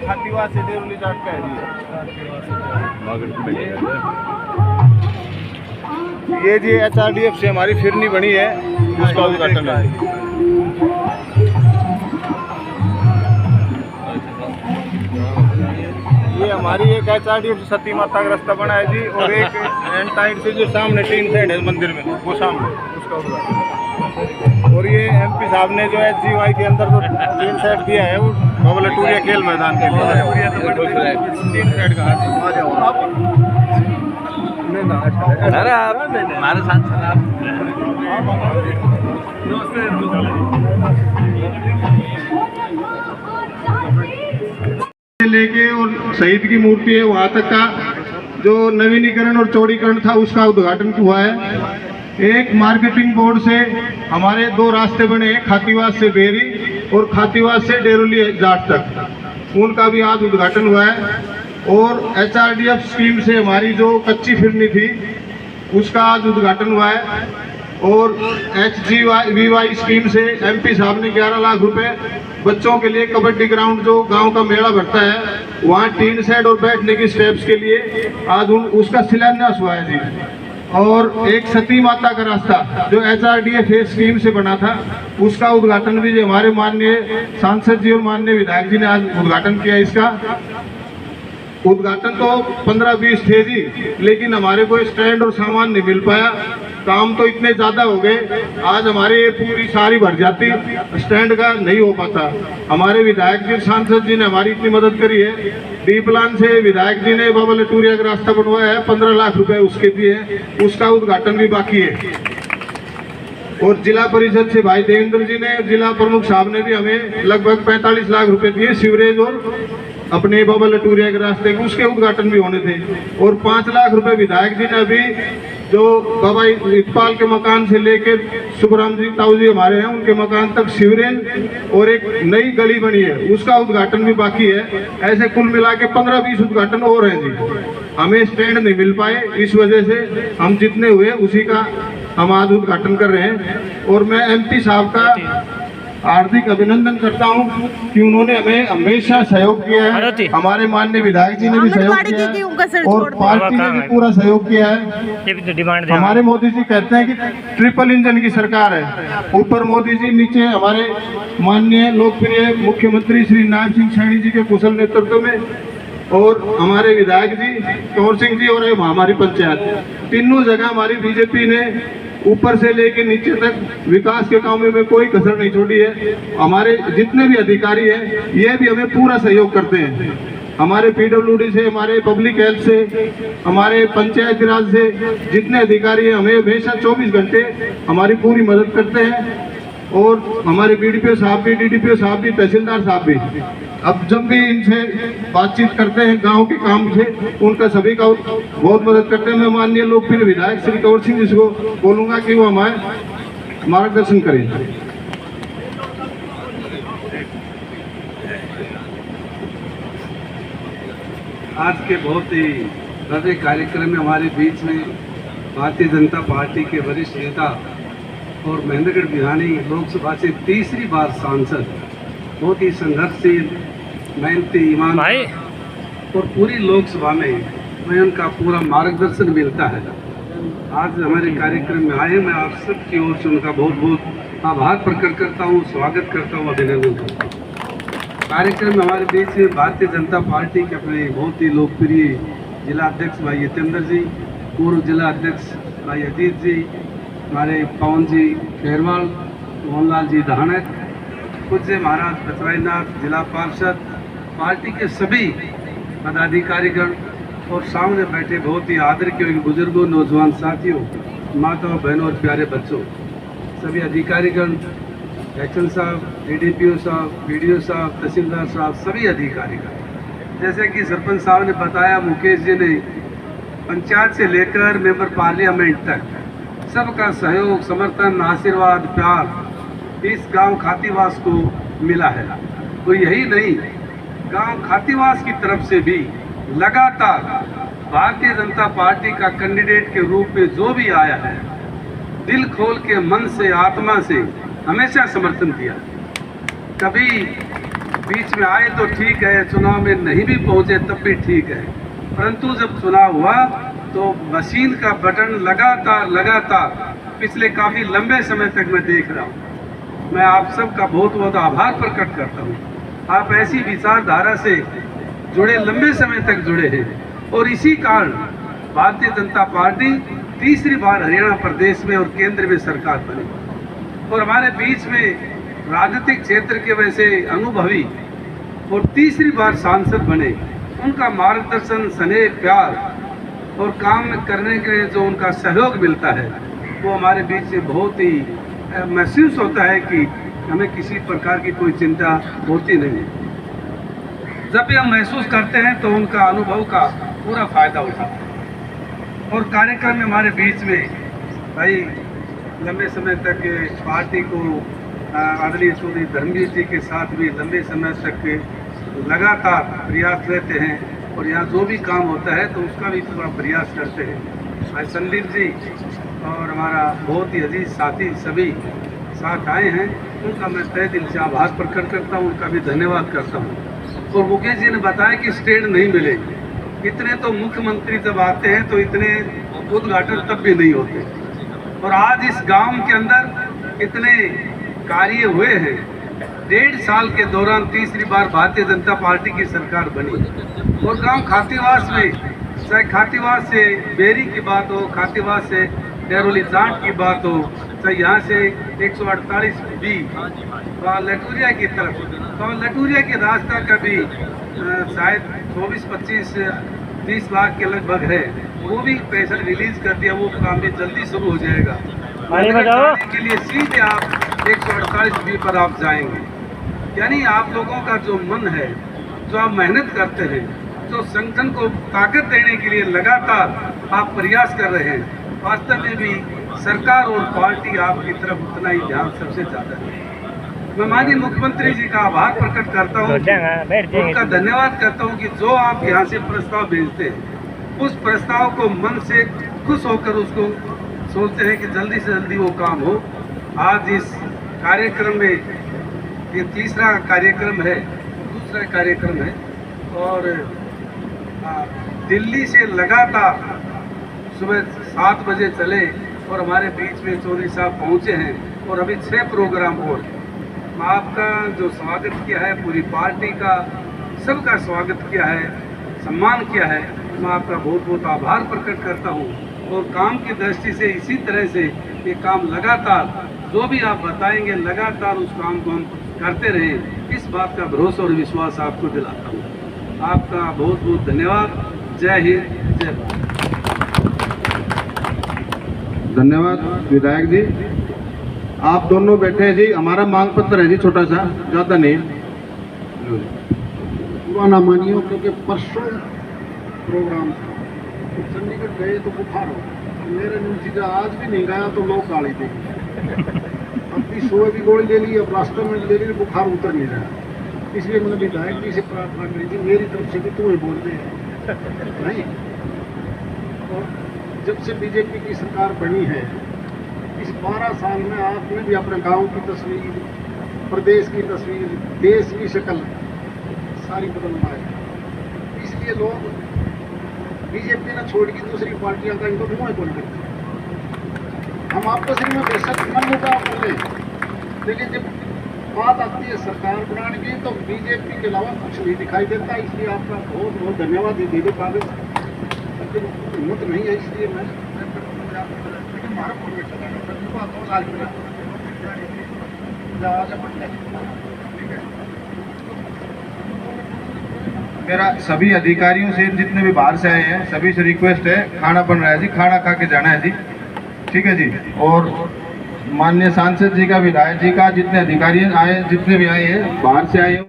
खातीवास से डेरोली जाट का है जी। ये जी HRDF से हमारी फिरनी बनी है, उसका उद्घाटन है। ये हमारी एक HRDF से सती माता का रास्ता बना है जी, और एक एंटाइड से जो सामने टीन साइड है मंदिर में, वो सामने उसका उद्घाटन। और ये MP साहब ने जो HGY के अंदर जो टीन साइड दिया है, वो बाबा लटूरिया खेल मैदान के लिए टीन साइड का। अरे आप हमारे साथ लेके और शहीद की मूर्ति है वहाँ तक का जो नवीनीकरण और चौड़ीकरण था, उसका उद्घाटन हुआ है। एक मार्केटिंग बोर्ड से हमारे 2 रास्ते बने हैं, खातीवास से बेरी और खातीवास से डेरोली जाट तक, उनका भी आज उद्घाटन हुआ है। और HRDF स्कीम से हमारी जो कच्ची फिरनी थी, उसका आज उद्घाटन हुआ है। और HGY स्कीम से MP साहब ने 11 लाख रुपए बच्चों के लिए कबड्डी ग्राउंड जो गांव का मेला भरता है, वहाँ टीन सेट और बैठने की स्टेप्स के लिए आज उसका शिलान्यास हुआ है जी। और एक सती माता का रास्ता जो HRDF स्कीम से बना था, उसका उद्घाटन भी हमारे माननीय सांसद जी और माननीय विधायक जी ने आज उद्घाटन किया। इसका उद्घाटन तो 15-20 थे जी, लेकिन हमारे को स्टैंड और सामान नहीं मिल पाया। काम तो इतने ज़्यादा हो गए, आज हमारे ये पूरी सारी भर जाती, स्टैंड का नहीं हो पाता। हमारे विधायक जी सांसद जी ने हमारी इतनी मदद करी है। डी प्लान से विधायक जी ने बाबा लटूरिया का रास्ता बनवाया है, 15 लाख रुपए उसके दिए हैं, उसका उद्घाटन भी बाकी है। और जिला परिषद से भाई देवेंद्र जी ने, जिला प्रमुख साहब ने भी हमें लगभग 45 लाख रुपए दिए सीवरेज और अपने बाबा लटूरिया के रास्ते के, उसके उद्घाटन भी होने थे। और 5 लाख रुपए विधायक जी ने अभी जो बाबा इकबाल के मकान से लेकर सुखराम जी ताऊ जी हमारे हैं, उनके मकान तक सीवरेज और एक नई गली बनी है, उसका उद्घाटन भी बाकी है। ऐसे कुल मिला के 15-20 उद्घाटन और हैं जी। हमें स्टैंड नहीं मिल पाए, इस वजह से हम जितने हुए उसी का हम आज उद्घाटन कर रहे हैं। और मैं MP साहब का हार्दिक अभिनंदन करता हूं कि उन्होंने हमें हमेशा सहयोग किया है। हमारे माननीय विधायक जी ने भी सहयोग किया है और पार्टी ने भी पूरा सहयोग किया है। हमारे मोदी जी कहते हैं कि ट्रिपल इंजन की सरकार है, ऊपर मोदी जी, नीचे हमारे माननीय लोकप्रिय मुख्यमंत्री श्री नायब सिंह सैनी जी के कुशल नेतृत्व में, और हमारे विधायक जी कंवर सिंह जी और हमारी पंचायत, तीनों जगह हमारी बीजेपी ने ऊपर से लेके नीचे तक विकास के कामों में कोई कसर नहीं छोड़ी है। हमारे जितने भी अधिकारी हैं, ये भी हमें पूरा सहयोग करते हैं। हमारे PWD से, हमारे पब्लिक हेल्थ से, हमारे पंचायती राज से जितने अधिकारी हैं, हमें हमेशा 24 घंटे हमारी पूरी मदद करते हैं। और हमारे BDPO साहब भी, DDPO साहब भी, तहसीलदार साहब भी, अब जब भी इनसे बातचीत करते हैं गांव के काम से, उनका सभी का बहुत मदद करते हैं। मैं माननीय लोकप्रिय विधायक श्री कंवर सिंह जी को बोलूँगा कि वो हमारे मार्गदर्शन करें। आज के बहुत ही भव्य कार्यक्रम में हमारे बीच में भारतीय जनता पार्टी के वरिष्ठ नेता और महेंद्रगढ़ बिहानी लोकसभा से तीसरी बार सांसद, बहुत ही संघर्षशील, मेहनती, ईमानदार, और पूरी लोकसभा में उनका पूरा मार्गदर्शन मिलता है। आज हमारे कार्यक्रम में आए, मैं आप सबकी ओर से उनका बहुत बहुत आभार प्रकट करता हूँ, स्वागत करता हूँ, अभिनंदन करता हूँ। कार्यक्रम में हमारे बीच में भारतीय जनता पार्टी के अपने बहुत ही लोकप्रिय जिला अध्यक्ष भाई यतेंद्र जी, पूर्व जिला अध्यक्ष भाई अजीत जी, हमारे पवन जी खेरवाल, मोहनलाल जी धानक, पूज्य महाराज बचवाईनाथ, जिला पार्षद, पार्टी के सभी पदाधिकारीगण और सामने बैठे बहुत ही आदर के बुजुर्गों, नौजवान साथियों, माताओं, बहनों और प्यारे बच्चों, सभी अधिकारीगण, HM साहब, DDPO साहब, BDO साहब, तहसीलदार साहब, सभी अधिकारीगण। जैसे कि सरपंच साहब ने बताया, मुकेश जी ने, पंचायत से लेकर मेंबर पार्लियामेंट तक सबका सहयोग, समर्थन, आशीर्वाद, प्यार इस गांव खातीवास को मिला है। तो यही नहीं, गांव खातीवास की तरफ से भी लगातार भारतीय जनता पार्टी का कैंडिडेट के रूप में जो भी आया है, दिल खोल के, मन से, आत्मा से हमेशा समर्थन दिया। कभी बीच में आए तो ठीक है, चुनाव में नहीं भी पहुंचे तब भी ठीक है, परंतु जब चुनाव हुआ तो मशीन का बटन लगातार पिछले काफ़ी लंबे समय तक मैं देख रहा हूँ। मैं आप सबका बहुत बहुत आभार प्रकट करता हूँ। आप ऐसी विचारधारा से जुड़े, लंबे समय तक जुड़े हैं, और इसी कारण भारतीय जनता पार्टी तीसरी बार हरियाणा प्रदेश में और केंद्र में सरकार बनी, और हमारे बीच में राजनीतिक क्षेत्र के वैसे अनुभवी और तीसरी बार सांसद बने। उनका मार्गदर्शन, स्नेह, प्यार और काम करने के जो उनका सहयोग मिलता है वो हमारे बीच से बहुत ही महसूस होता है कि हमें किसी प्रकार की कोई चिंता होती नहीं है। जब भी हम महसूस करते हैं तो उनका अनुभव का पूरा फायदा उठाते हैं। और कार्यक्रम में हमारे बीच में भाई लंबे समय तक पार्टी को आदरणीय चौधरी धर्मवीर जी के साथ भी लंबे समय तक लगातार प्रयास रहते हैं, और यहाँ जो भी काम होता है तो उसका भी पूरा प्रयास करते हैं। आज संदीप जी और हमारा बहुत ही अजीज साथी सभी साथ आए हैं, उनका मैं तहे दिल से आभार प्रकट करता हूँ, उनका भी धन्यवाद करता हूँ। और मुकेश जी ने बताया कि स्टेज नहीं मिले, इतने तो मुख्यमंत्री जब आते हैं तो इतने उद्घाटन तब भी नहीं होते, और आज इस गांव के अंदर इतने कार्य हुए हैं। 1.5 साल के दौरान तीसरी बार भारतीय जनता पार्टी की सरकार बनी, और गांव खातीवास में, चाहे खातीवास से बेरी की बात हो, खातीवास से डेरोली जाट की बात हो, चाहे यहाँ से 148 बी लटूरिया की तरफ, तो लटूरिया के रास्ता का भी शायद 24-25-30 लाख के लगभग है, वो भी पैसा रिलीज कर दिया, वो काम भी जल्दी शुरू हो जाएगा। जाने के लिए सीधे आप 148 बी पर आप जाएंगे। यानी आप लोगों का जो मन है, जो आप मेहनत करते हैं, जो संगठन को ताकत देने के लिए लगातार आप प्रयास कर रहे हैं, वास्तव में भी सरकार और पार्टी आपकी तरफ उतना ही ध्यान सबसे ज़्यादा है। मैं माननीय मुख्यमंत्री जी का आभार प्रकट करता हूँ, उनका धन्यवाद करता हूँ कि जो आप यहाँ से प्रस्ताव भेजते हैं, उस प्रस्ताव को मन से खुश होकर उसको सोचते हैं कि जल्दी से जल्दी वो काम हो। आज इस कार्यक्रम में ये तीसरा कार्यक्रम है, दूसरा कार्यक्रम है, और दिल्ली से लगातार सुबह 7 बजे चले और हमारे बीच में चौधरी साहब पहुँचे हैं, और अभी 6 प्रोग्राम और। आपका जो स्वागत किया है, पूरी पार्टी का सबका स्वागत किया है, सम्मान किया है, मैं आपका बहुत बहुत आभार प्रकट करता हूँ। और काम की दृष्टि से इसी तरह से ये काम लगातार जो भी आप बताएंगे, लगातार उस काम को हम करते रहें, इस बात का भरोसा और विश्वास आपको दिलाता हूँ। आपका बहुत बहुत धन्यवाद। जय हिंद, जय भारत। धन्यवाद विधायक जी। आप दोनों बैठे हैं जी। हमारा मांग पत्र है जी, छोटा सा, ज़्यादा नहीं। पूरा ना मानियो, क्योंकि परसों प्रोग्राम था, तो चंडीगढ़ गए तो बुखार हो, मेरे नीचे आज भी नहीं गया तो लोग गाली देंगे। अब भी सुबह भी गोली ले ली, अब रास्ते में ले ली, बुखार उतर नहीं रहा। इसलिए मैंने विधायक जी से प्रार्थना करी थी, मेरी तरफ से भी तुम्हें बोल दे नहीं। और जब से बीजेपी की सरकार बनी है, इस 12 साल में आपने भी अपने गांव की तस्वीर, प्रदेश की तस्वीर, देश की शक्ल सारी बदलवाई। इसलिए लोग बीजेपी ने छोड़ की दूसरी पार्टियां का इनको मुँह बोल करते। हम आपस में बेशक मन मुटाव कर लें, लेकिन जब बात आती है सरकार बनाने की तो बीजेपी के अलावा कुछ नहीं दिखाई देता। इसलिए आपका बहुत बहुत धन्यवाद। ये दे कागज, लेकिन हिम्मत नहीं है, इसलिए मैं मेरा सभी अधिकारियों से, जितने भी बाहर से आए हैं, सभी से रिक्वेस्ट है, खाना बन रहा है जी, खाना खा के जाना है जी, ठीक है जी। और माननीय सांसद जी का, विधायक जी का, जितने अधिकारी आए, जितने भी आए हैं बाहर से आए हैं,